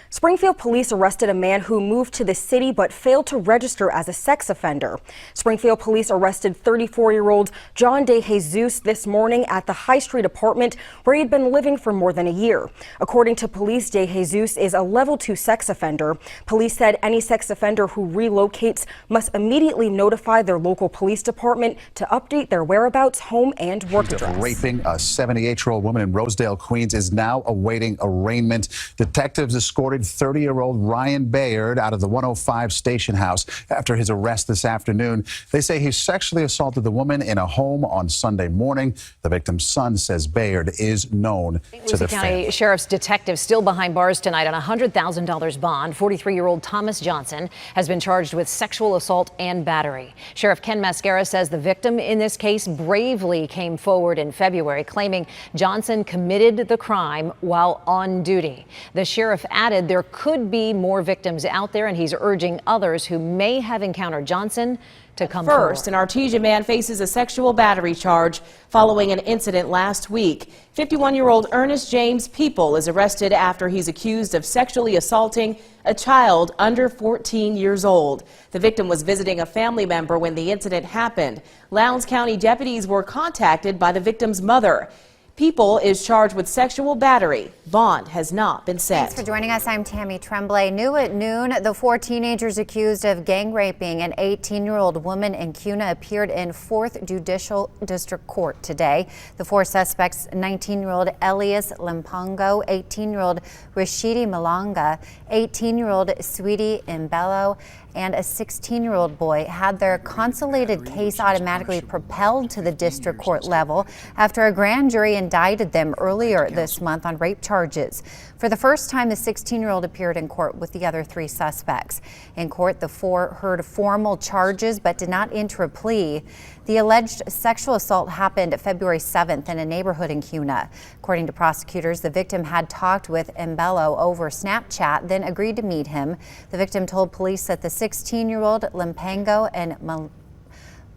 Springfield police arrested a man who moved to the city but failed to register as a sex offender. Springfield police arrested 34-year-old John DeJesus this morning at the High Street apartment where he had been living for more than a year. According to police, DeJesus is a level 2 sex offender. Police said any sex offender who relocates must immediately notify their local police department to update their whereabouts, home, and work address. Raping a 78-year-old woman in Rosedale, Queens is now awaiting arraignment. Detectives escorted 30-year-old Ryan Bayard out of the 105 station house after his arrest this afternoon. They say he sexually assaulted the woman in a home on Sunday morning. The victim's son says Bayard is known to the family. County Sheriff's detective still behind bars tonight on a $100,000 bond. 43-year-old Thomas Johnson has been charged with sexual assault and battery. Sheriff Ken Mascara says the victim in this case bravely came forward in February, claiming Johnson committed the crime while on duty. The sheriff added there could be more victims out there, and he's urging others who may have encountered Johnson to come First, forward. an Artesia man faces a sexual battery charge following an incident last week. 51-year-old Ernest James People is arrested after he's accused of sexually assaulting a child under 14 years old. The victim was visiting a family member when the incident happened. Lowndes County deputies were contacted by the victim's mother. People is charged with sexual battery. Bond has not been set. Thanks for joining us. I'm Tammy Tremblay. New at noon, the 4 teenagers accused of gang raping an 18-year-old woman in Kuna appeared in 4th Judicial District Court today. The 4 suspects, 19-year-old Elias Limpongo, 18-year-old Rashidi Malanga, 18-year-old Sweetie Imbello, and a 16-year-old boy, had their consolidated case automatically propelled to the district court level after a grand jury indicted them earlier this month on rape charges. For the first time, the 16-year-old appeared in court with the other 3 suspects. In court, the 4 heard formal charges but did not enter a plea. The alleged sexual assault happened February 7th in a neighborhood in Kuna. According to prosecutors, the victim had talked with Imbello over Snapchat, then agreed to meet him. The victim told police that the 16-year-old Limpango and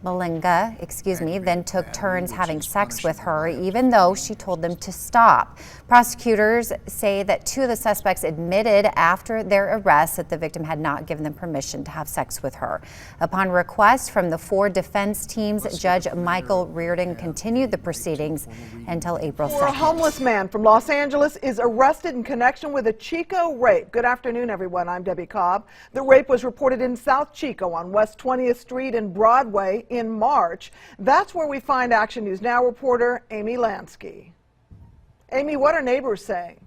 Malinga, then took turns having sex with her, even though she told them to stop. Prosecutors say that 2 of the suspects admitted after their arrest that the victim had not given them permission to have sex with her. Upon request from the 4 defense teams, Judge Michael Reardon continued the proceedings until April 2nd. A homeless man from Los Angeles is arrested in connection with a Chico rape. Good afternoon, everyone. I'm Debbie Cobb. The rape was reported in South Chico on West 20th Street and Broadway in March. That's where we find Action News Now reporter Amy Lansky. Amy, what are neighbors saying?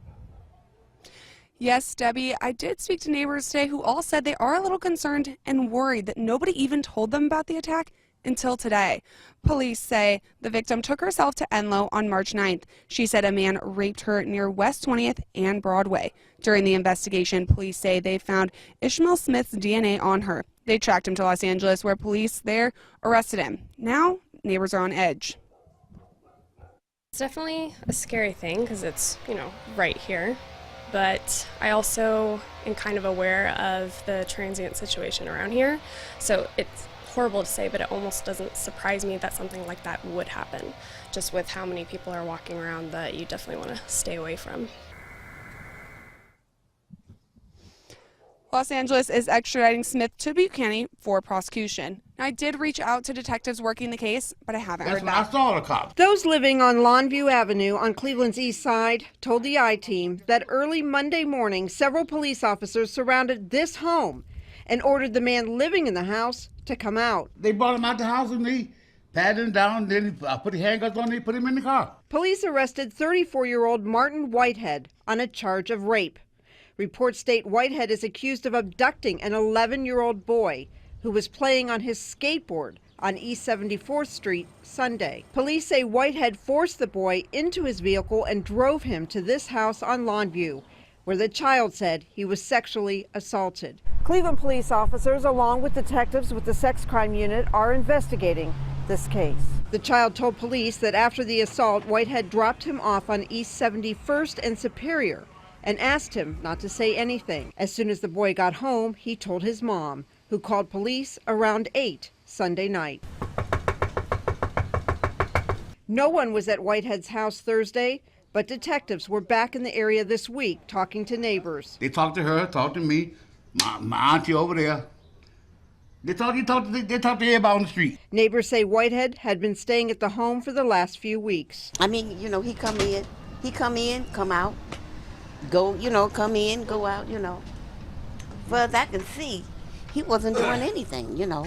Yes, Debbie, I did speak to neighbors today who all said they are a little concerned and worried that nobody even told them about the attack until today. Police say the victim took herself to Enloe on March 9th. She said a man raped her near West 20th and Broadway. During the investigation, police say they found Ishmael Smith's DNA on her. They tracked him to Los Angeles, where police there arrested him. Now, neighbors are on edge. It's definitely a scary thing because it's, right here. But I also am kind of aware of the transient situation around here. So it's horrible to say, but it almost doesn't surprise me that something like that would happen. Just with how many people are walking around that you definitely want to stay away from. Los Angeles is extraditing Smith to Butte County for prosecution. Now, I did reach out to detectives working the case, but I haven't heard back. I saw the cops. Those living on Longview Avenue on Cleveland's east side told the I-Team that early Monday morning, several police officers surrounded this home and ordered the man living in the house to come out. They brought him out the house and they patted him down, then put the handcuffs on him and put him in the car. Police arrested 34-year-old Martin Whitehead on a charge of rape. Reports state Whitehead is accused of abducting an 11-year-old boy who was playing on his skateboard on East 74th Street Sunday. Police say Whitehead forced the boy into his vehicle and drove him to this house on Longview, where the child said he was sexually assaulted. Cleveland police officers, along with detectives with the sex crime unit, are investigating this case. The child told police that after the assault, Whitehead dropped him off on East 71st and Superior and asked him not to say anything. As soon as the boy got home, he told his mom, who called police around 8 Sunday night. No one was at Whitehead's house Thursday. But detectives were back in the area this week talking to neighbors. They talked to her, talked to me, my auntie over there. They talked to everybody on the street. Neighbors say Whitehead had been staying at the home for the last few weeks. I mean, you know, he come in, come out, go, you know, come in, go out, you know. Well, as I can see, he wasn't doing anything, you know.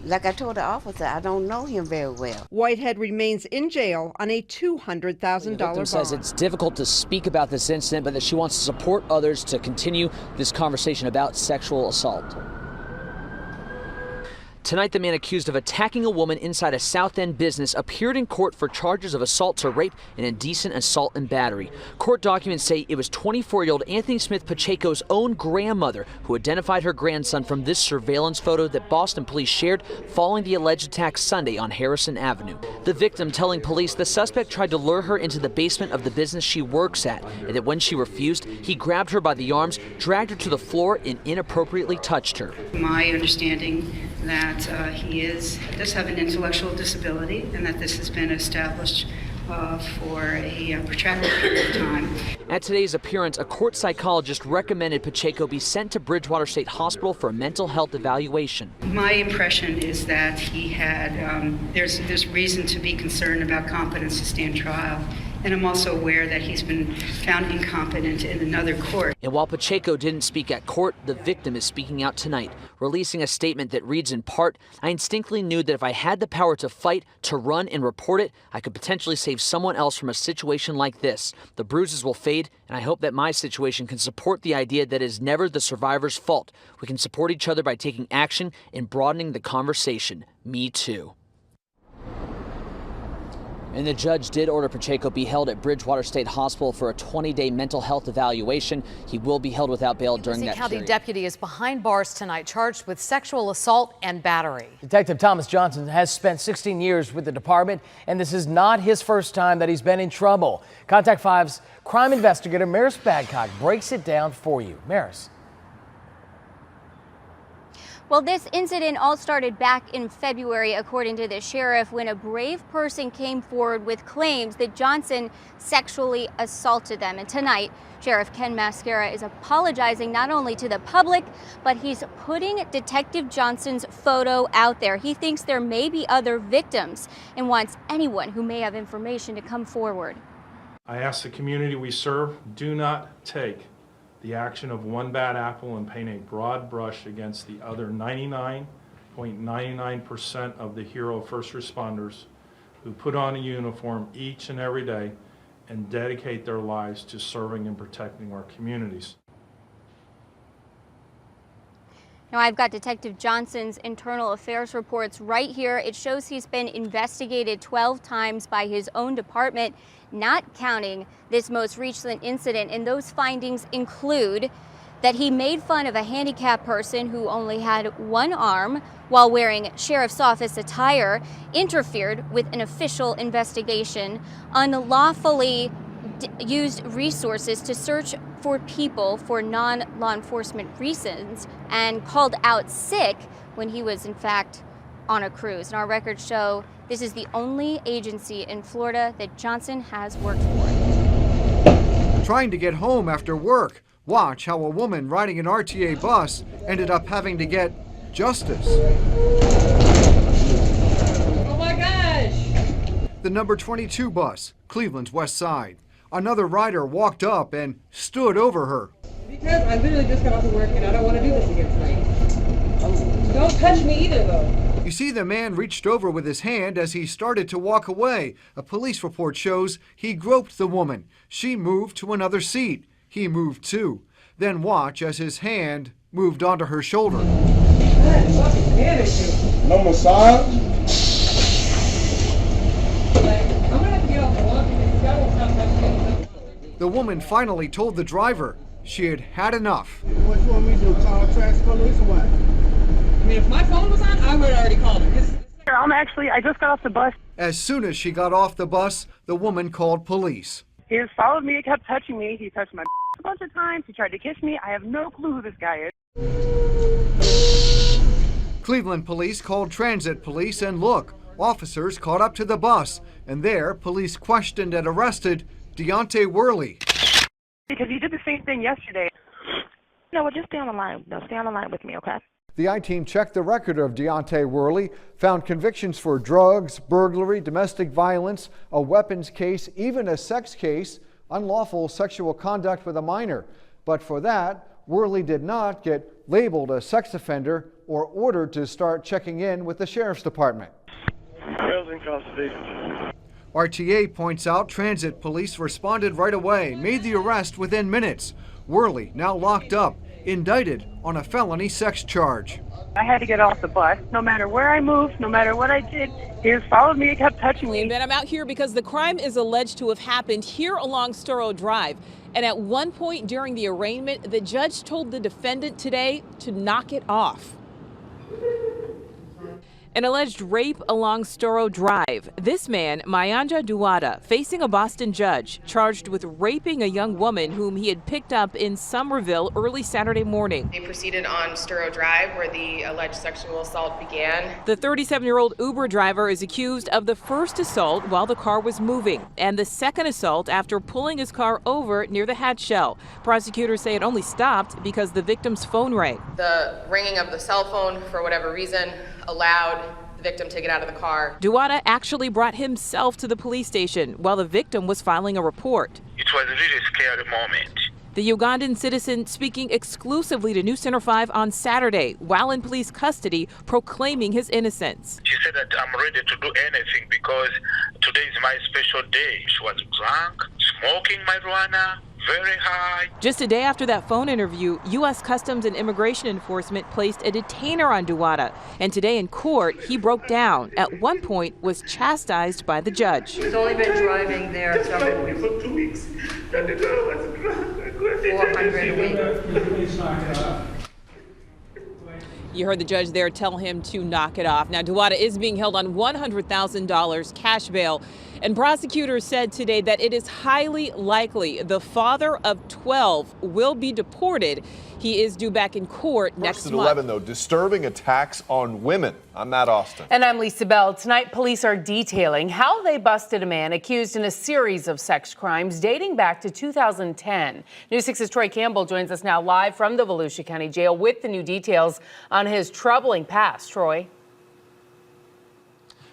Like I told the officer, I don't know him very well. Whitehead remains in jail on a $200,000 The victim says bond. it's difficult to speak about this incident, but that she wants to support others to continue this conversation about sexual assault. Tonight, the man accused of attacking a woman inside a South End business appeared in court for charges of assault to rape and indecent assault and battery. Court documents say it was 24-year-old Anthony Smith Pacheco's own grandmother who identified her grandson from this surveillance photo that Boston police shared following the alleged attack Sunday on Harrison Avenue. The victim telling police the suspect tried to lure her into the basement of the business she works at, and that when she refused, he grabbed her by the arms, dragged her to the floor, and inappropriately touched her. My understanding that he does have an intellectual disability, and that this has been established for a protracted period of time. At today's appearance, a court psychologist recommended Pacheco be sent to Bridgewater State Hospital for a mental health evaluation. My impression is that he had, there's reason to be concerned about competence to stand trial. And I'm also aware that he's been found incompetent in another court. And while Pacheco didn't speak at court, the victim is speaking out tonight, releasing a statement that reads in part, "I instinctively knew that if I had the power to fight, to run and report it, I could potentially save someone else from a situation like this. The bruises will fade, and I hope that my situation can support the idea that it is never the survivor's fault. We can support each other by taking action and broadening the conversation. Me too." And the judge did order Pacheco be held at Bridgewater State Hospital for a 20-day mental health evaluation. He will be held without bail during that County period. deputy is behind bars tonight, charged with sexual assault and battery. Detective Thomas Johnson has spent 16 years with the department, and this is not his first time that he's been in trouble. Contact 5's crime investigator Maris Badcock breaks it down for you. Maris. Well, this incident all started back in February, according to the sheriff, when a brave person came forward with claims that Johnson sexually assaulted them. And tonight, Sheriff Ken Mascara is apologizing not only to the public, but he's putting Detective Johnson's photo out there. He thinks there may be other victims and wants anyone who may have information to come forward. I ask the community we serve, do not take the action of one bad apple and paint a broad brush against the other 99.99% of the hero first responders who put on a uniform each and every day and dedicate their lives to serving and protecting our communities. Now, I've got Detective Johnson's internal affairs reports right here. It shows he's been investigated 12 times by his own department, not counting this most recent incident. And those findings include that he made fun of a handicapped person who only had one arm while wearing sheriff's office attire, interfered with an official investigation, unlawfully used resources to search for people for non-law enforcement reasons, and called out sick when he was in fact on a cruise. And our records show this is the only agency in Florida that Johnson has worked for. Trying to get home after work. Watch how a woman riding an RTA bus ended up having to get justice. Oh my gosh! The number 22 bus, Cleveland's West Side. Another rider walked up and stood over her. Because I literally just got off of work and I don't want to do this again tonight. Don't touch me either, though. You see, the man reached over with his hand as he started to walk away. A police report shows he groped the woman. She moved to another seat. He moved too. Then watch as his hand moved onto her shoulder. No massage? I'm gonna have to get off the walk because this guy won't stop touching me. The woman finally told the driver she had had enough. What you want me to do? Call traffic police or what? I mean, if my phone was on, I would have already called him. I just got off the bus. As soon as she got off the bus, the woman called police. He just followed me, kept touching me. He touched my a bunch of times. He tried to kiss me. I have no clue who this guy is. Cleveland police called transit police, and look, officers caught up to the bus, and there police questioned and arrested Deontay Worley. Because you did the same thing yesterday. No, well, just stay on the line. No, stay on the line with me, okay? The I-Team checked the record of Deontay Worley, found convictions for drugs, burglary, domestic violence, a weapons case, even a sex case, unlawful sexual conduct with a minor. But for that, Worley did not get labeled a sex offender or ordered to start checking in with the Sheriff's Department. Wales in custody. RTA points out transit police responded right away, made the arrest within minutes. Worley now locked up, indicted on a felony sex charge. I had to get off the bus. No matter where I moved, no matter what I did, he just followed me and kept touching me. And I'm out here because the crime is alleged to have happened here along Storrow Drive. And at one point during the arraignment, the judge told the defendant today to knock it off. An alleged rape along Storrow Drive. This man, Mayanja Duwada, facing a Boston judge, charged with raping a young woman whom he had picked up in Somerville early Saturday morning. They proceeded on Storrow Drive where the alleged sexual assault began. The 37-year-old Uber driver is accused of the first assault while the car was moving and the second assault after pulling his car over near the hatch shell. Prosecutors say it only stopped because the victim's phone rang. The ringing of the cell phone, for whatever reason, allowed the victim to get out of the car. Duwada actually brought himself to the police station while the victim was filing a report. It was a really scary moment. The Ugandan citizen speaking exclusively to News Center 5 on Saturday while in police custody, proclaiming his innocence. She said that I'm ready to do anything because today is my special day. She was drunk, smoking marijuana, very high. Just a day after that phone interview, U.S. Customs and Immigration Enforcement placed a detainer on Duwada. And today in court, he broke down. At one point, was chastised by the judge. He's only been driving there For 2 weeks. And the girl was drunk. 400 a week. You heard the judge there tell him to knock it off. Now, Duwada is being held on $100,000 cash bail. And prosecutors said today that it is highly likely the father of 12 will be deported. He is due back in court next month. 11, though, disturbing attacks on women. I'm Matt Austin. And I'm Lisa Bell. Tonight, police are detailing how they busted a man accused in a series of sex crimes dating back to 2010. News 6's Troy Campbell joins us now live from the Volusia County Jail with the new details on his troubling past. Troy.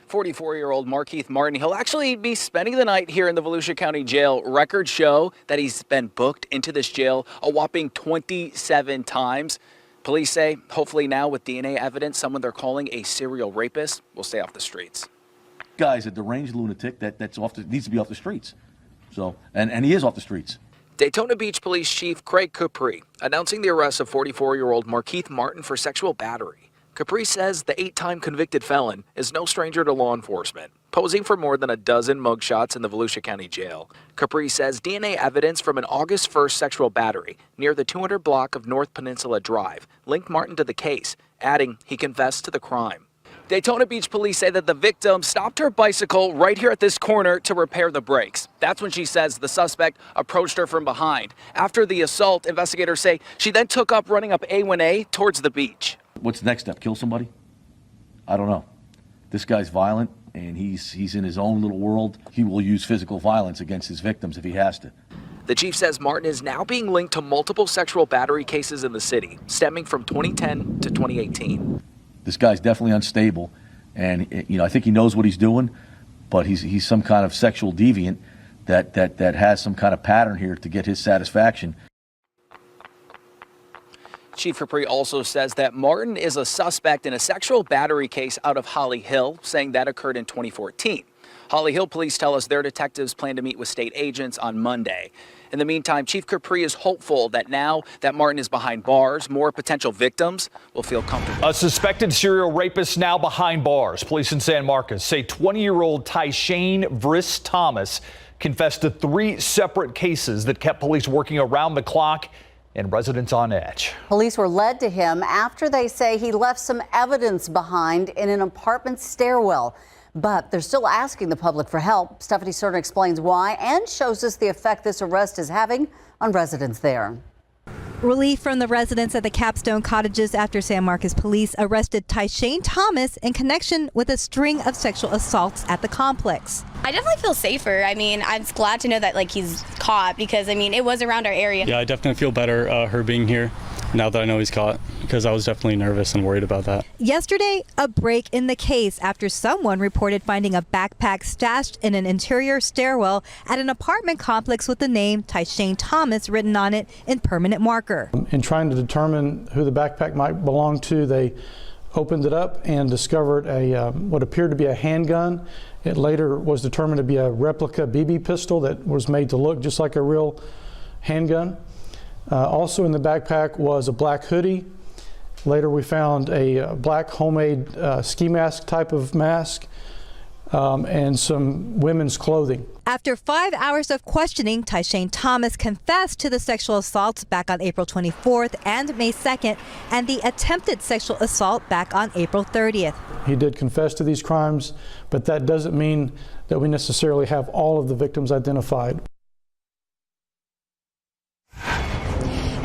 44-year-old Markeith Martin. He'll actually be spending the night here in the Volusia County Jail. Records show that he's been booked into this jail a whopping 27 times. Police say, hopefully now with DNA evidence, someone they're calling a serial rapist will stay off the streets. Guy's a deranged lunatic needs to be off the streets. So, and he is off the streets. Daytona Beach Police Chief Craig Capri announcing the arrest of 44-year-old Markeith Martin for sexual battery. Capri says the 8-time convicted felon is no stranger to law enforcement, posing for more than a dozen mugshots in the Volusia County Jail. Capri says DNA evidence from an August 1st sexual battery near the 200 block of North Peninsula Drive linked Martin to the case, adding he confessed to the crime. Daytona Beach police say that the victim stopped her bicycle right here at this corner to repair the brakes. That's when she says the suspect approached her from behind. After the assault, investigators say she then took up running up A1A towards the beach. What's the next step? Kill somebody? I don't know. This guy's violent, and he's in his own little world. He will use physical violence against his victims if he has to. The chief says Martin is now being linked to multiple sexual battery cases in the city, stemming from 2010 to 2018. This guy's definitely unstable, and I think he knows what he's doing, but he's some kind of sexual deviant that has some kind of pattern here to get his satisfaction. Chief Capri also says that Martin is a suspect in a sexual battery case out of Holly Hill, saying that occurred in 2014. Holly Hill police tell us their detectives plan to meet with state agents on Monday. In the meantime, Chief Capri is hopeful that now that Martin is behind bars, more potential victims will feel comfortable. A suspected serial rapist now behind bars. Police in San Marcos say 20-year-old Tyshane Vriss Thomas confessed to 3 separate cases that kept police working around the clock and residents on edge. Police were led to him after they say he left some evidence behind in an apartment stairwell. But they're still asking the public for help. Stephanie Cerna explains why and shows us the effect this arrest is having on residents there. Relief from the residents at the Capstone Cottages after San Marcos police arrested Tyshane Thomas in connection with a string of sexual assaults at the complex. I definitely feel safer. I mean, I'm glad to know that he's caught because it was around our area. Yeah, I definitely feel better her being here now that I know he's caught, because I was definitely nervous and worried about that. Yesterday, a break in the case after someone reported finding a backpack stashed in an interior stairwell at an apartment complex with the name Tyshane Thomas written on it in permanent marker. In trying to determine who the backpack might belong to, they opened it up and discovered what appeared to be a handgun. It later was determined to be a replica BB pistol that was made to look just like a real handgun. Also in the backpack was a black hoodie. Later we found a black homemade ski mask type of mask and some women's clothing. After 5 hours of questioning, Tyshane Thomas confessed to the sexual assaults back on April 24th and May 2nd and the attempted sexual assault back on April 30th. He did confess to these crimes, but that doesn't mean that we necessarily have all of the victims identified.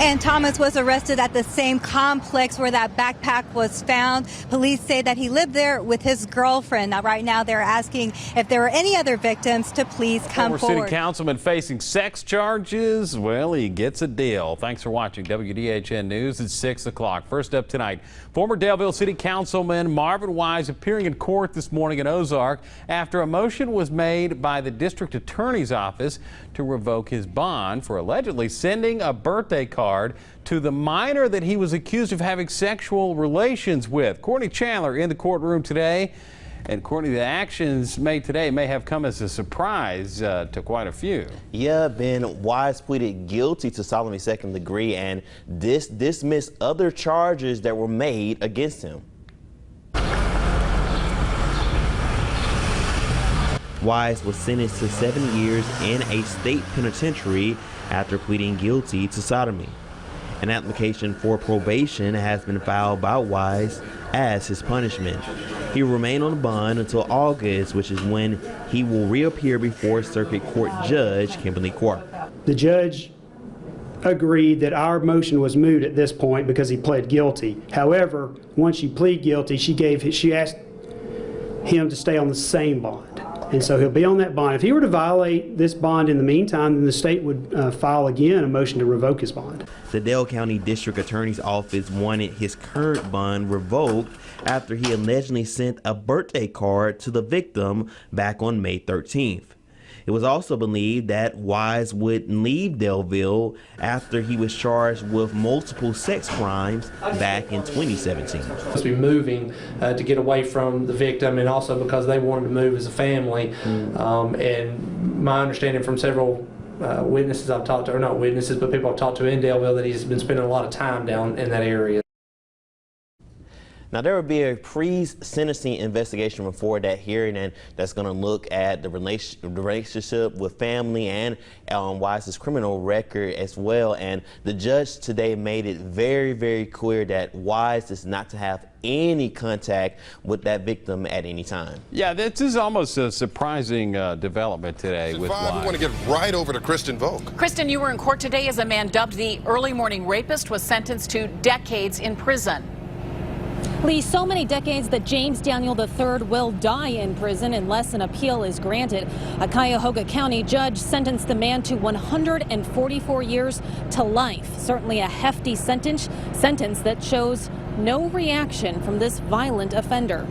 And Thomas was arrested at the same complex where that backpack was found. Police say that he lived there with his girlfriend. Now, right now, they're asking if there are any other victims to please come forward. Former city councilman facing sex charges. Well, he gets a deal. Thanks for watching WDHN News at 6 o'clock. First up tonight, former Daleville City Councilman Marvin Wise appearing in court this morning in Ozark after a motion was made by the district attorney's office to revoke his bond for allegedly sending a birthday card to the minor that he was accused of having sexual relations with. Courtney Chandler in the courtroom today. And Courtney, the actions made today may have come as a surprise to quite a few. Yeah, Ben, Wise pleaded guilty to sodomy second degree and dismissed other charges that were made against him. Wise was sentenced to 7 years in a state penitentiary after pleading guilty to sodomy. An application for probation has been filed by Wise as his punishment. He will remain on bond until August, which is when he will reappear before Circuit Court Judge Kimberly Clark. The judge agreed that our motion was moot at this point because he pled guilty. However, once you plead guilty, she asked him to stay on the same bond. And so he'll be on that bond. If he were to violate this bond in the meantime, then the state would file again a motion to revoke his bond. The Dale County District Attorney's Office wanted his current bond revoked after he allegedly sent a birthday card to the victim back on May 13th. It was also believed that Wise would leave Daleville after he was charged with multiple sex crimes back in 2017. Supposed to be moving to get away from the victim, and also because they wanted to move as a family. And my understanding from several witnesses I've talked to, or not witnesses, but people I've talked to in Daleville, that he's been spending a lot of time down in that area. Now, there will be a pre-sentencing investigation before that hearing, and that's going to look at the relationship with family and Wise's criminal record as well. And the judge today made it very, very clear that Wise is not to have any contact with that victim at any time. Yeah, this is almost a surprising development today with Wise. We want to get right over to Kristen Volk. Kristen, you were in court today as a man dubbed the early morning rapist was sentenced to decades in prison. Lee, so many decades that James Daniel III will die in prison unless an appeal is granted. A Cuyahoga County judge sentenced the man to 144 years to life. Certainly a hefty sentence that shows no reaction from this violent offender.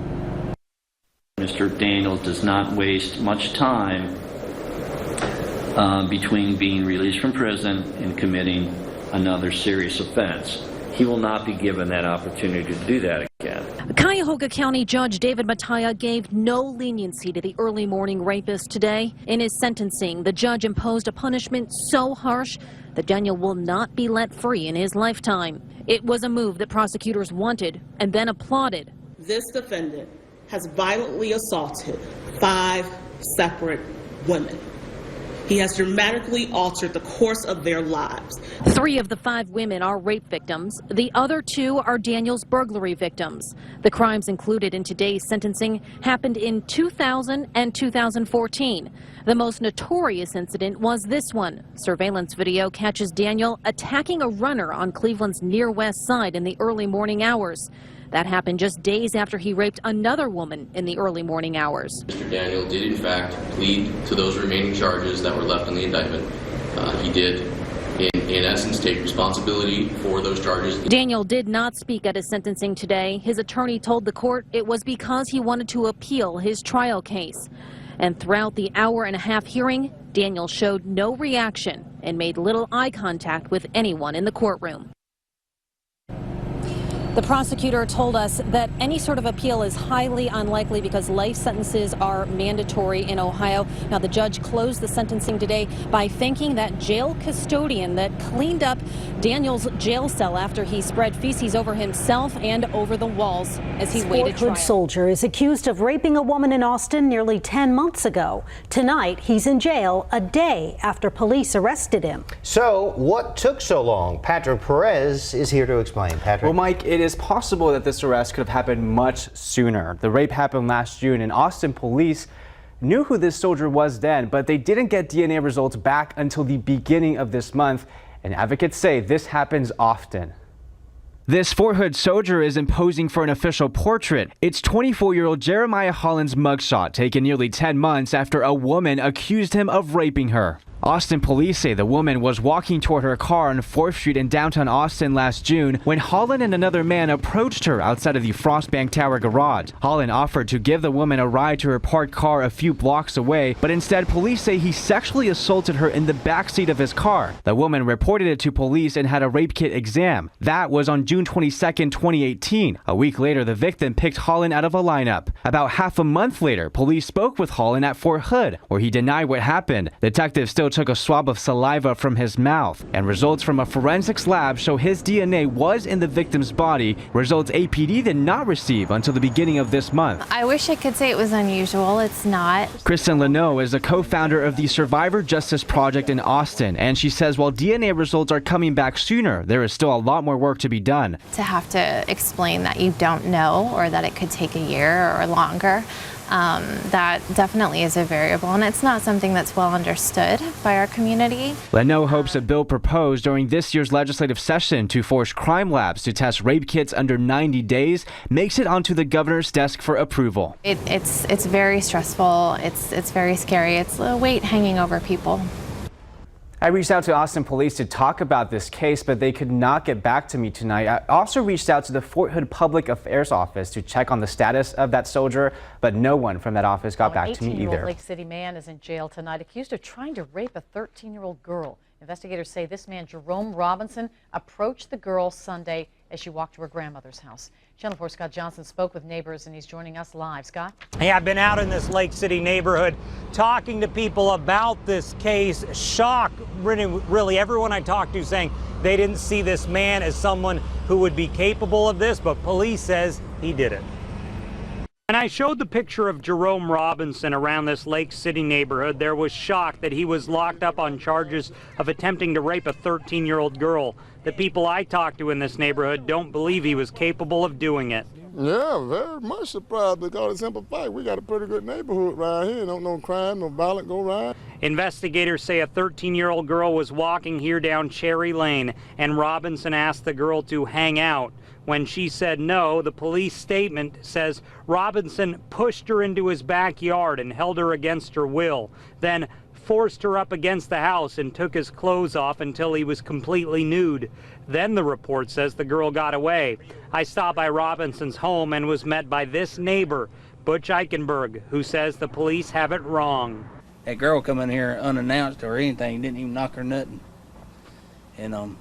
Mr. Daniels does not waste much time between being released from prison and committing another serious offense. He will not be given that opportunity to do that again. Cuyahoga County Judge David Mattia gave no leniency to the early morning rapist today. In his sentencing, the judge imposed a punishment so harsh that Daniel will not be let free in his lifetime. It was a move that prosecutors wanted and then applauded. This defendant has violently assaulted 5 separate women. He has dramatically altered the course of their lives. 3 of the 5 women are rape victims. The other 2 are Daniel's burglary victims. The crimes included in today's sentencing happened in 2000 and 2014. The most notorious incident was this one. Surveillance video catches Daniel attacking a runner on Cleveland's near west side in the early morning hours. That happened just days after he raped another woman in the early morning hours. Mr. Daniel did in fact plead to those remaining charges that were left in the indictment. He did in essence take responsibility for those charges. Daniel did not speak at his sentencing today. His attorney told the court it was because he wanted to appeal his trial case. And throughout the hour-and-a-half hearing, Daniel showed no reaction and made little eye contact with anyone in the courtroom. The prosecutor told us that any sort of appeal is highly unlikely because life sentences are mandatory in Ohio. Now, the judge closed the sentencing today by thanking that jail custodian that cleaned up Daniel's jail cell after he spread feces over himself and over the walls as he waited trial. Hood soldier is accused of raping a woman in Austin nearly 10 months ago. Tonight, he's in jail a day after police arrested him. So what took so long? Patrick Perez is here to explain. Patrick. Well, Mike, it is possible that this arrest could have happened much sooner. The rape happened last June, and Austin police knew who this soldier was then, but they didn't get DNA results back until the beginning of this month, and advocates say this happens often. This Fort Hood soldier isn't posing for an official portrait. It's 24-year-old Jeremiah Holland's mugshot, taken nearly 10 months after a woman accused him of raping her. Austin police say the woman was walking toward her car on 4th Street in downtown Austin last June when Holland and another man approached her outside of the Frostbank Tower garage. Holland offered to give the woman a ride to her parked car a few blocks away, but instead police say he sexually assaulted her in the backseat of his car. The woman reported it to police and had a rape kit exam. That was on June 22, 2018. A week later, the victim picked Holland out of a lineup. About half a month later, police spoke with Holland at Fort Hood, where he denied what happened. Detectives still took a swab of saliva from his mouth, and results from a forensics lab show his DNA was in the victim's body, results APD did not receive until the beginning of this month. I wish I could say it was unusual. It's not. Kristen Leno is a co-founder of the Survivor Justice Project in Austin, and she says while DNA results are coming back sooner, there is still a lot more work to be done. To have to explain that you don't know or that it could take a year or longer, that definitely is a variable, and it's not something that's well understood by our community. Leno hopes a bill proposed during this year's legislative session to force crime labs to test rape kits under 90 days makes it onto the governor's desk for approval. It's very stressful. It's very scary. It's a weight hanging over people. I reached out to Austin police to talk about this case, but they could not get back to me tonight. I also reached out to the Fort Hood Public Affairs Office to check on the status of that soldier, but no one from that office got back to me either. An 18-year-old Lake City man is in jail tonight, accused of trying to rape a 13-year-old girl. Investigators say this man, Jerome Robinson, approached the girl Sunday as she walked to her grandmother's house. Channel 4 Scott Johnson spoke with neighbors, and he's joining us live. Scott? Hey, I've been out in this Lake City neighborhood talking to people about this case. Shock, really everyone I talked to saying they didn't see this man as someone who would be capable of this, but police says he did it. When I showed the picture of Jerome Robinson around this Lake City neighborhood, there was shock that he was locked up on charges of attempting to rape a 13-year-old girl. The people I talked to in this neighborhood don't believe he was capable of doing it. Yeah, very much surprised because it's simple fact. We got a pretty good neighborhood right here. Don't no crime, no violence go around. Investigators say a 13-year-old girl was walking here down Cherry Lane, and Robinson asked the girl to hang out. When she said no, the police statement says Robinson pushed her into his backyard and held her against her will, then forced her up against the house and took his clothes off until he was completely nude. Then the report says the girl got away. I stopped by Robinson's home and was met by this neighbor, Butch Eichenberg, who says the police have it wrong. That girl come in here unannounced or anything, didn't even knock her nothing. And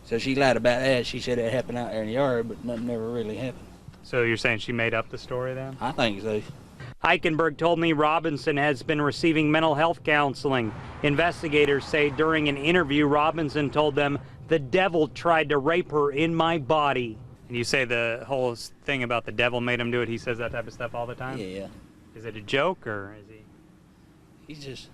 so she lied about that. She said it happened out there in the yard, but nothing ever really happened. So you're saying she made up the story then? I think so. Eichenberg told me Robinson has been receiving mental health counseling. Investigators say during an interview, Robinson told them, "The devil tried to rape her in my body." And you say the whole thing about the devil made him do it. He says that type of stuff all the time? Yeah. Is it a joke or is he? He's just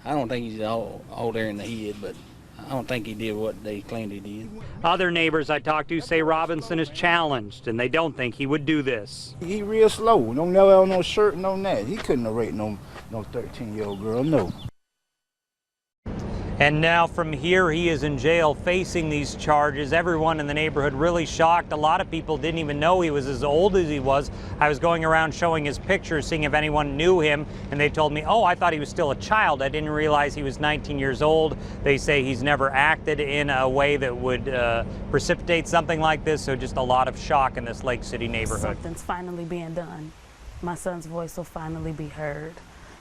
I don't think he's all there in the head, but I don't think he did what they claimed he did. Other neighbors I talked to say Robinson is challenged, and they don't think he would do this. He real slow. Don't never have no shirt, no that. He couldn't have raped no 13-year-old girl, no. And now from here, he is in jail facing these charges. Everyone in the neighborhood really shocked. A lot of people didn't even know he was as old as he was. I was going around showing his pictures, seeing if anyone knew him, and they told me, oh, I thought he was still a child. I didn't realize he was 19 years old. They say he's never acted in a way that would precipitate something like this, so just a lot of shock in this Lake City neighborhood. Something's finally being done. My son's voice will finally be heard.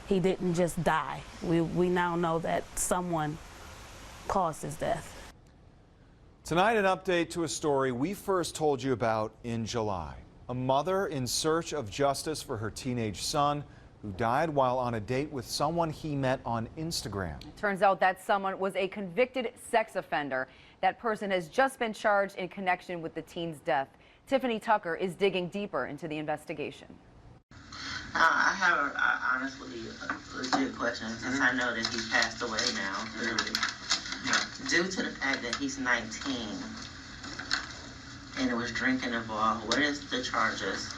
He didn't just die. We now know that someone caused his death. Tonight, an update to a story we first told you about in July. A mother in search of justice for her teenage son who died while on a date with someone he met on Instagram. Turns out that someone was a convicted sex offender. That person has just been charged in connection with the teen's death. Tiffany Tucker is digging deeper into the investigation. I have honestly a legit question, since I know that he passed away now, clearly. Due to the fact that he's 19 and there was drinking involved, what is the charges?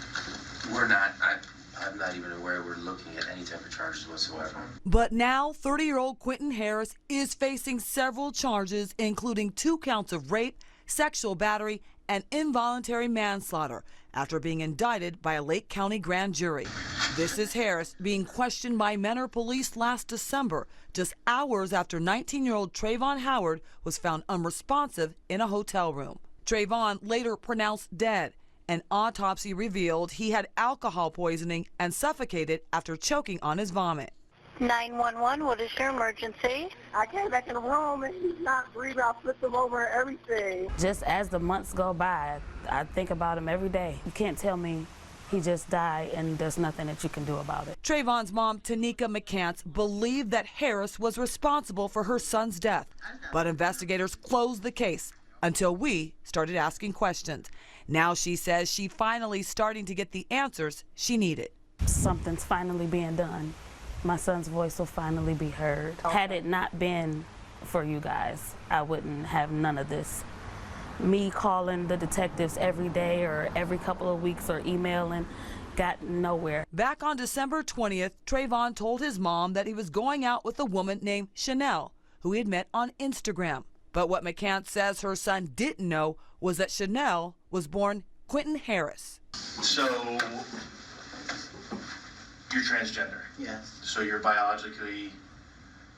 We're not, I'm not even aware we're looking at any type of charges whatsoever. But now 30-year-old Quentin Harris is facing several charges, including 2 counts of rape, sexual battery, and involuntary manslaughter after being indicted by a Lake County grand jury. This is Harris being questioned by Mentor police last December, just hours after 19-year-old Trayvon Howard was found unresponsive in a hotel room. Trayvon later pronounced dead. An autopsy revealed he had alcohol poisoning and suffocated after choking on his vomit. 911, what is your emergency? I came back in the room and he's not breathing. I flipped him over and everything. Just as the months go by, I think about him every day. You can't tell me he just died and there's nothing that you can do about it. Trayvon's mom, Tanika McCants, believed that Harris was responsible for her son's death, but investigators closed the case until we started asking questions. Now she says she finally starting to get the answers she needed. Something's finally being done. My son's voice will finally be heard. Had it not been for you guys, I wouldn't have none of this. Me calling the detectives every day or every couple of weeks or emailing got nowhere. Back on December 20th, Trayvon told his mom that he was going out with a woman named Chanel, who he had met on Instagram. But what McCants says her son didn't know was that Chanel was born Quentin Harris. So, you're transgender? Yes. So you're biologically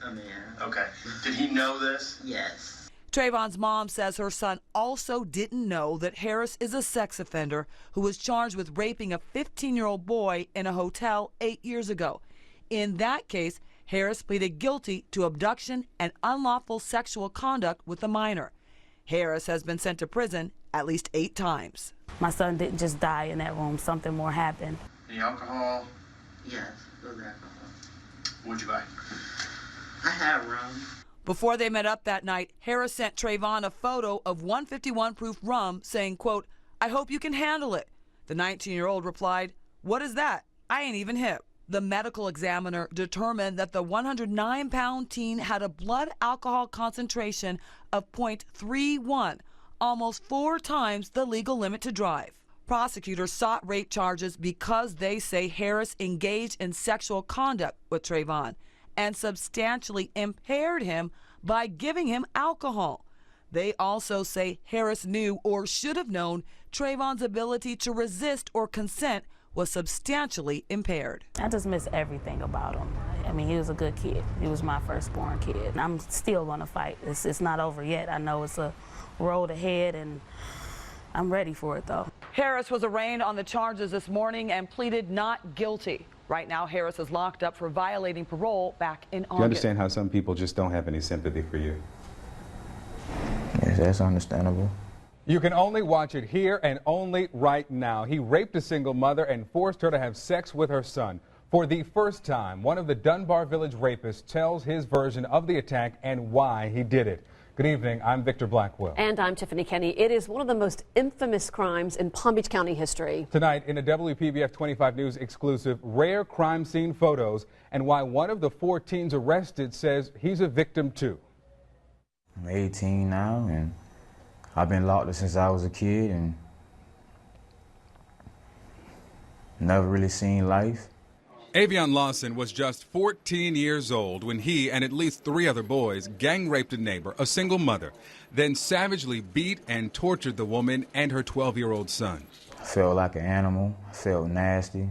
a man. Okay. Did he know this? Yes. Trayvon's mom says her son also didn't know that Harris is a sex offender who was charged with raping a 15-year-old boy in a hotel 8 years ago. In that case, Harris pleaded guilty to abduction and unlawful sexual conduct with a minor. Harris has been sent to prison at least 8 times. My son didn't just die in that room. Something more happened. Any alcohol? Yes, it was alcohol. What'd you buy? I had rum. Before they met up that night, Harris sent Trayvon a photo of 151 proof rum saying, quote, "I hope you can handle it." The 19-year-old replied, "What is that? I ain't even hip." The medical examiner determined that the 109-pound teen had a blood alcohol concentration of 0.31, almost 4 times the legal limit to drive. Prosecutors sought rape charges because they say Harris engaged in sexual conduct with Trayvon and substantially impaired him by giving him alcohol. They also say Harris knew or should have known Trayvon's ability to resist or consent was substantially impaired. I just miss everything about him. I mean, he was a good kid. He was my firstborn kid. I'm still gonna fight. It's not over yet. I know it's a road ahead and I'm ready for it though. Harris was arraigned on the charges this morning and pleaded not guilty. Right now, Harris is locked up for violating parole back in August. Do you understand how some people just don't have any sympathy for you? Yes, that's understandable. You can only watch it here and only right now. He raped a single mother and forced her to have sex with her son. For the first time, one of the Dunbar Village rapists tells his version of the attack and why he did it. Good evening. I'm Victor Blackwell. And I'm Tiffany Kenny. It is one of the most infamous crimes in Palm Beach County history. Tonight, in a WPBF 25 News exclusive, rare crime scene photos and why one of the 4 teens arrested says he's a victim too. I'm 18 now, and I've been locked up since I was a kid and never really seen life. Avion Lawson was just 14 years old when he and at least 3 other boys gang raped a neighbor, a single mother, then savagely beat and tortured the woman and her 12-year-old son. I felt like an animal. I felt nasty.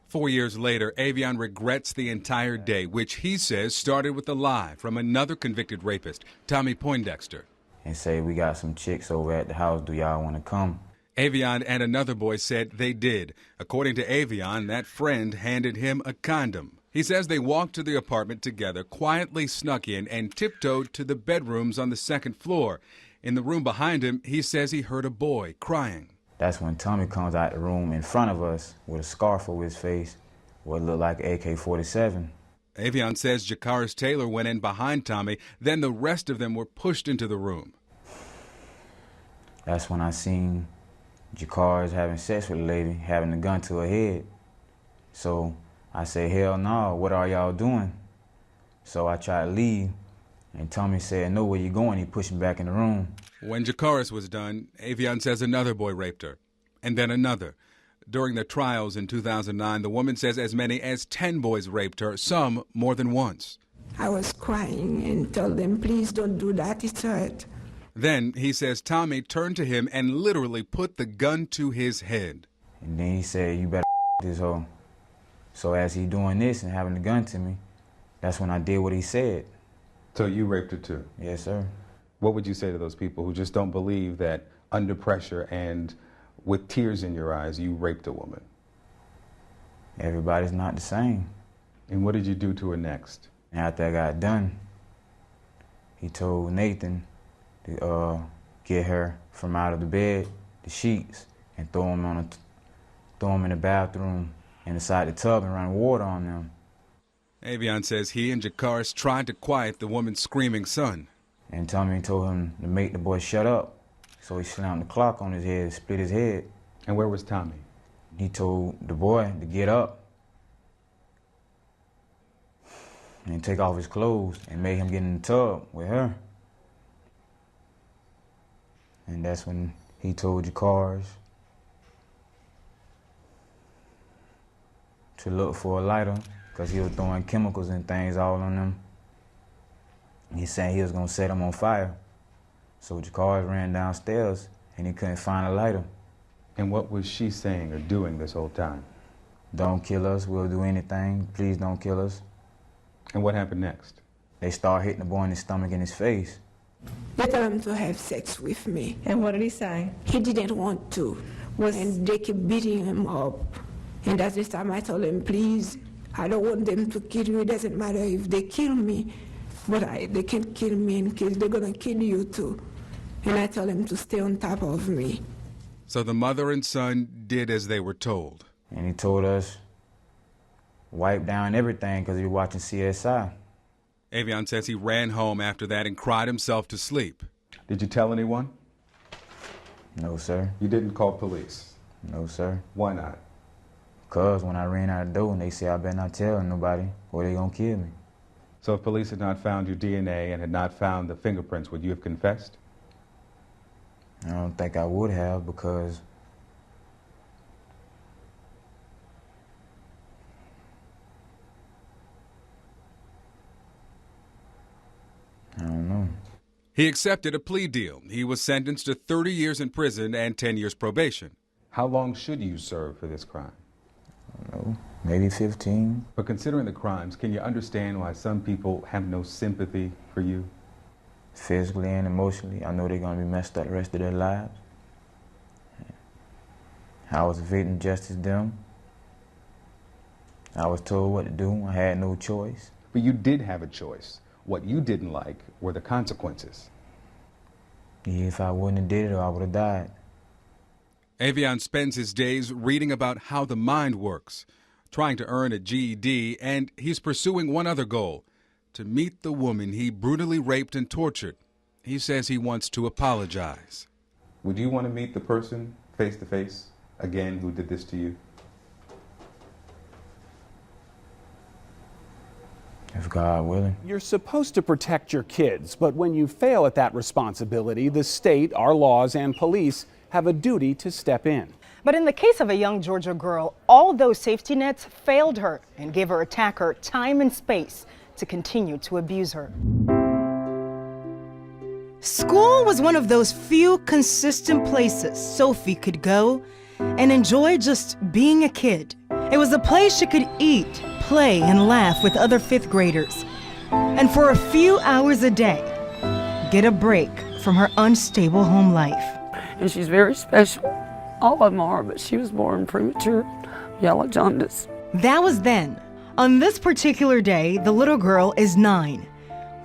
4 years later, Avion regrets the entire day, which he says started with a lie from another convicted rapist, Tommy Poindexter. And say, we got some chicks over at the house, do y'all want to come? Avion and another boy said they did. According to Avion, that friend handed him a condom. He says they walked to the apartment together, quietly snuck in, and tiptoed to the bedrooms on the 2nd floor. In the room behind him, he says he heard a boy crying. That's when Tommy comes out the room in front of us with a scarf over his face, what looked like an AK-47. Avion says Jakaris Taylor went in behind Tommy, then the rest of them were pushed into the room. That's when I seen Jakaris having sex with a lady, having a gun to her head. So I said, hell no, what are y'all doing? So I tried to leave, and Tommy said, no, where you going? He pushed me back in the room. When Jakaris was done, Avion says another boy raped her, and then another. During the trials in 2009, the woman says as many as 10 boys raped her, some more than once. I was crying and told them, please don't do that, it's hurt. Then, he says Tommy turned to him and literally put the gun to his head. And then he said, you better this hoe. So as he doing this and having the gun to me, that's when I did what he said. So you raped her too? Yes, sir. What would you say to those people who just don't believe that under pressure and with tears in your eyes, you raped a woman? Everybody's not the same. And what did you do to her next? After I got done, he told Nathan to get her from out of the bed, the sheets, and throw them in the bathroom and inside the tub and run water on them. Avion says he and Jakaris tried to quiet the woman's screaming son. And Tommy told him to make the boy shut up. So he slammed the clock on his head, split his head. And where was Tommy? He told the boy to get up and take off his clothes and made him get in the tub with her. And that's when he told Jakaris to look for a lighter because he was throwing chemicals and things all on them. He said he was gonna set them on fire. So Jakaris ran downstairs and he couldn't find a lighter. And what was she saying or doing this whole time? Don't kill us, we'll do anything, please don't kill us. And what happened next? They started hitting the boy in his stomach and his face. They told him to have sex with me. And what did he say? He didn't want to. And they keep beating him up. And that's this time I told him, please, I don't want them to kill you. It doesn't matter if they kill me, but they can kill me in case they're gonna kill you too. And I told him to stay on top of me. So the mother and son did as they were told. And he told us, wipe down everything because we were watching CSI. Avion says he ran home after that and cried himself to sleep. Did you tell anyone? No, sir. You didn't call police? No, sir. Why not? Because when I ran out the door and they said I better not tell nobody or they gonna kill me. So if police had not found your DNA and had not found the fingerprints, would you have confessed? I don't think I would have because I don't know. He accepted a plea deal. He was sentenced to 30 years in prison and 10 years probation. How long should you serve for this crime? I don't know, maybe 15. But considering the crimes, can you understand why some people have no sympathy for you? Physically and emotionally, I know they're gonna be messed up the rest of their lives. I was evading justice them. I was told what to do, I had no choice. But you did have a choice. What you didn't like were the consequences. Yeah, if I wouldn't have did it, I would have died. Avion spends his days reading about how the mind works, trying to earn a GED, and he's pursuing one other goal, to meet the woman he brutally raped and tortured He says he wants to apologize. Would you want to meet the person face to face again who did this to you? If God willing. You're supposed to protect your kids, but when you fail at that responsibility, the state, our laws, and police have a duty to step in. But in the case of a young Georgia girl, all those safety nets failed her and gave her attacker time and space to continue to abuse her. School was one of those few consistent places Sophie could go and enjoy just being a kid. It was a place she could eat, play, and laugh with other fifth graders. And for a few hours a day, get a break from her unstable home life. And she's very special. All of them are, but she was born premature, yellow jaundice. That was then. On this particular day, the little girl is 9.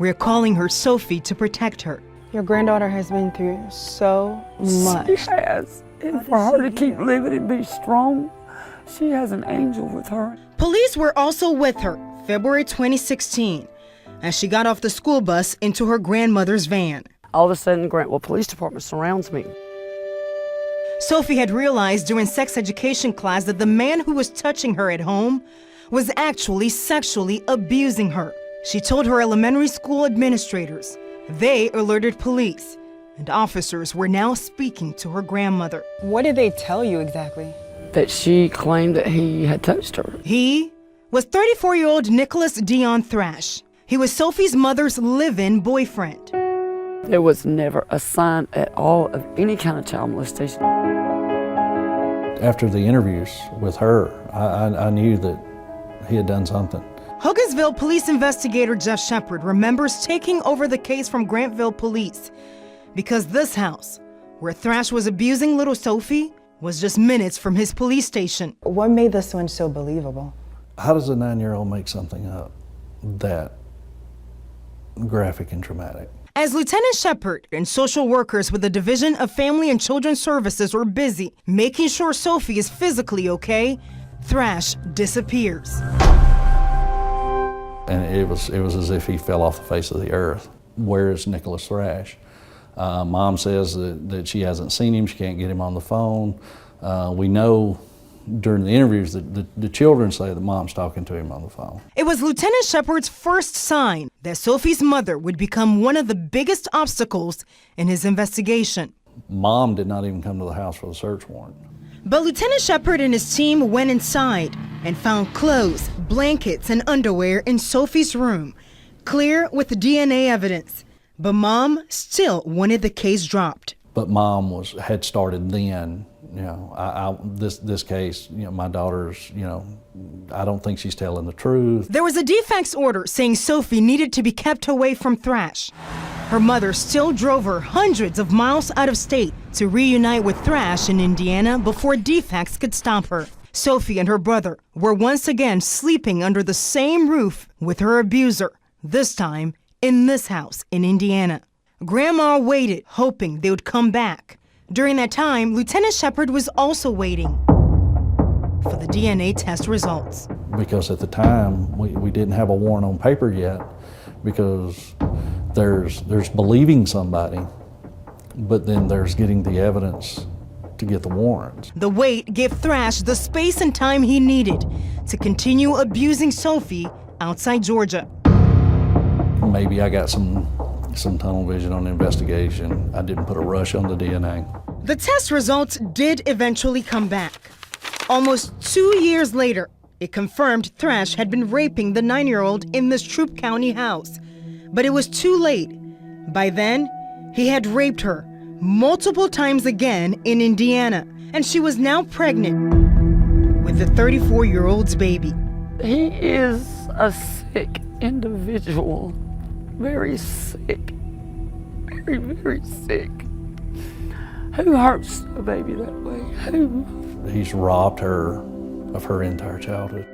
We're calling her Sophie to protect her. Your granddaughter has been through so much. She has. And for her to keep living and be strong, she has an angel with her. Police were also with her February 2016 as she got off the school bus into her grandmother's van. All of a sudden, the Grantville Police Department surrounds me. Sophie had realized during sex education class that the man who was touching her at home was actually sexually abusing her. She told her elementary school administrators. They alerted police, and officers were now speaking to her grandmother. What did they tell you exactly? That she claimed that he had touched her. He was 34-year-old Nicholas Dion Thrash. He was Sophie's mother's live-in boyfriend. There was never a sign at all of any kind of child molestation. After the interviews with her, I knew that he had done something. Hogansville police investigator Jeff Shepard remembers taking over the case from Grantville police because this house, where Thrash was abusing little Sophie, was just minutes from his police station. What made this one so believable? How does a 9-year-old make something up that graphic and traumatic? As Lieutenant Shepard and social workers with the Division of Family and Children's Services were busy making sure Sophie is physically okay, Thrash disappears. And it was as if he fell off the face of the earth. Where is Nicholas Thrash? Mom says that she hasn't seen him, she can't get him on the phone. We know during the interviews that the children say that Mom's talking to him on the phone. It was Lieutenant Shepard's first sign that Sophie's mother would become one of the biggest obstacles in his investigation. Mom did not even come to the house for the search warrant. But Lieutenant Shepard and his team went inside and found clothes, blankets, and underwear in Sophie's room, clear with DNA evidence. But Mom still wanted the case dropped. But Mom had started then, this case, my daughter's, I don't think she's telling the truth. There was a defense order saying Sophie needed to be kept away from Thrash. Her mother still drove her hundreds of miles out of state to reunite with Thrash in Indiana before defects could stop her. Sophie and her brother were once again sleeping under the same roof with her abuser, this time in this house in Indiana. Grandma waited, hoping they would come back. During that time, Lieutenant Shepard was also waiting for the DNA test results. Because at the time, we didn't have a warrant on paper yet, because there's believing somebody, but then there's getting the evidence to get the warrants. The wait gave Thrash the space and time he needed to continue abusing Sophie outside Georgia. Maybe I got some tunnel vision on the investigation. I didn't put a rush on the DNA. The test results did eventually come back. Almost 2 years later, it confirmed Thrash had been raping the 9-year-old in this Troup County house. But it was too late. By then, he had raped her multiple times again in Indiana, and she was now pregnant with the 34-year-old's baby. He is a sick individual. Very sick. Very, very sick. Who hurts a baby that way? Who? He's robbed her of her entire childhood.